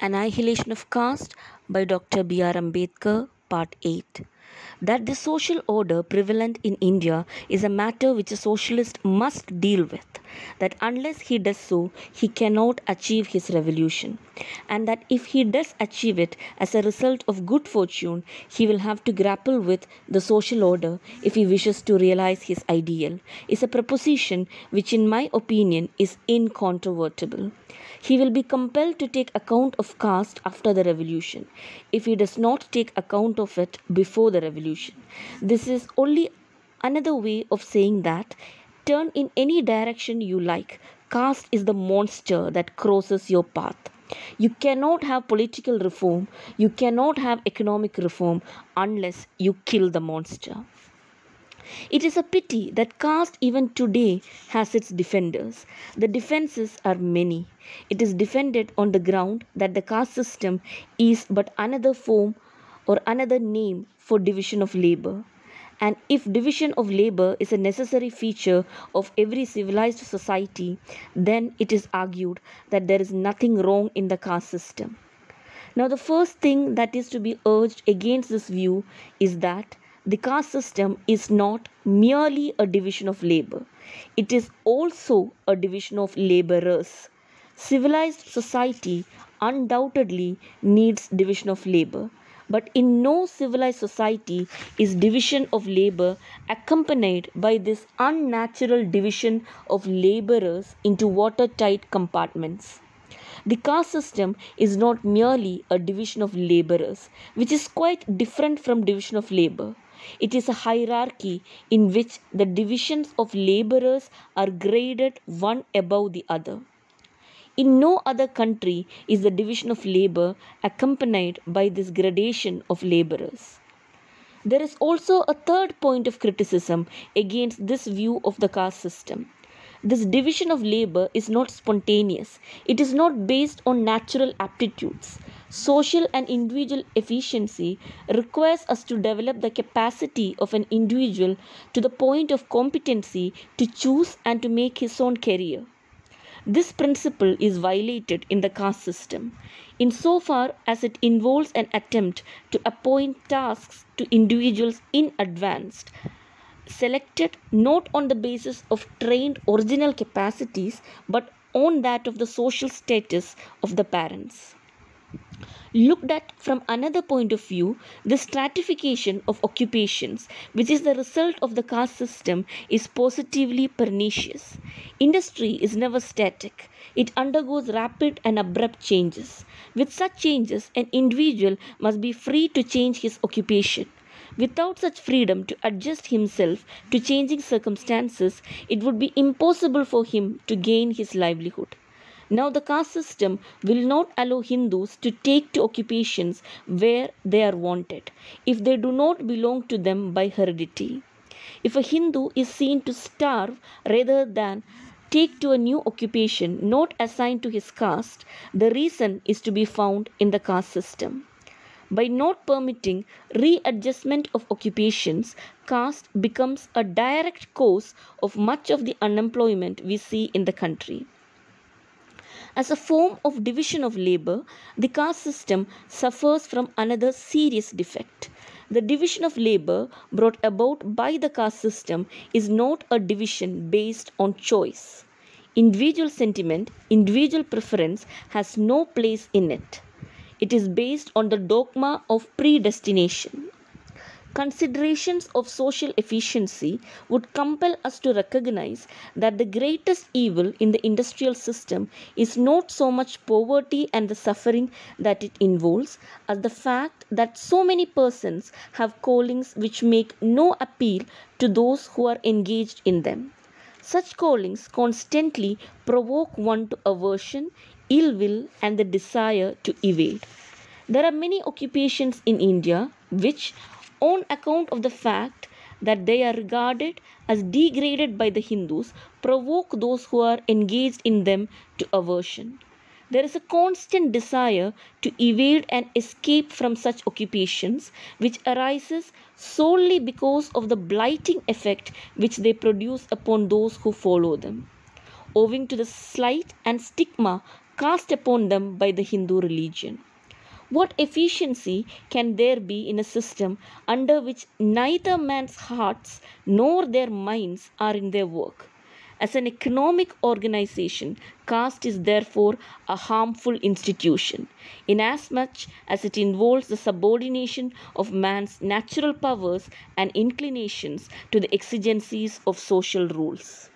Annihilation of Caste by Dr. B.R. Ambedkar, Part 8. That the social order prevalent in India is a matter which a socialist must deal with, that unless he does so, he cannot achieve his revolution, and that if he does achieve it as a result of good fortune, he will have to grapple with the social order if he wishes to realize his ideal, is a proposition which, in my opinion, is incontrovertible. He will be compelled to take account of caste after the revolution, if he does not take account of it before the revolution. This is only another way of saying that, turn in any direction you like, caste is the monster that crosses your path. You cannot have political reform, you cannot have economic reform unless you kill the monster. It is a pity that caste even today has its defenders. The defenses are many. It is defended on the ground that the caste system is but another form or another name for division of labor. And if division of labor is a necessary feature of every civilized society, then it is argued that there is nothing wrong in the caste system. Now, the first thing that is to be urged against this view is that the caste system is not merely a division of labor, it is also a division of laborers. Civilized society undoubtedly needs division of labor, but in no civilized society is division of labor accompanied by this unnatural division of laborers into watertight compartments. The caste system is not merely a division of laborers, which is quite different from division of labor. It is a hierarchy in which the divisions of laborers are graded one above the other. In no other country is the division of labor accompanied by this gradation of laborers. There is also a third point of criticism against this view of the caste system. This division of labor is not spontaneous. It is not based on natural aptitudes. Social and individual efficiency requires us to develop the capacity of an individual to the point of competency to choose and to make his own career. This principle is violated in the caste system, insofar as it involves an attempt to appoint tasks to individuals in advance, selected not on the basis of trained original capacities but on that of the social status of the parents. Looked at from another point of view, the stratification of occupations, which is the result of the caste system, is positively pernicious. Industry is never static, it undergoes rapid and abrupt changes. With such changes, an individual must be free to change his occupation. Without such freedom to adjust himself to changing circumstances, it would be impossible for him to gain his livelihood. Now, the caste system will not allow Hindus to take to occupations where they are wanted, if they do not belong to them by heredity. If a Hindu is seen to starve rather than take to a new occupation not assigned to his caste, the reason is to be found in the caste system. By not permitting readjustment of occupations, caste becomes a direct cause of much of the unemployment we see in the country. As a form of division of labor, the caste system suffers from another serious defect. The division of labor brought about by the caste system is not a division based on choice. Individual sentiment, individual preference has no place in it. It is based on the dogma of predestination. Considerations of social efficiency would compel us to recognize that the greatest evil in the industrial system is not so much poverty and the suffering that it involves, as the fact that so many persons have callings which make no appeal to those who are engaged in them. Such callings constantly provoke one to aversion, ill will, and the desire to evade. There are many occupations in India which, on account of the fact that they are regarded as degraded by the Hindus, provoke those who are engaged in them to aversion. There is a constant desire to evade and escape from such occupations, which arises solely because of the blighting effect which they produce upon those who follow them. Owing to the slight and stigma cast upon them by the Hindu religion. What efficiency can there be in a system under which neither man's hearts nor their minds are in their work? As an economic organization, caste is therefore a harmful institution, inasmuch as it involves the subordination of man's natural powers and inclinations to the exigencies of social rules.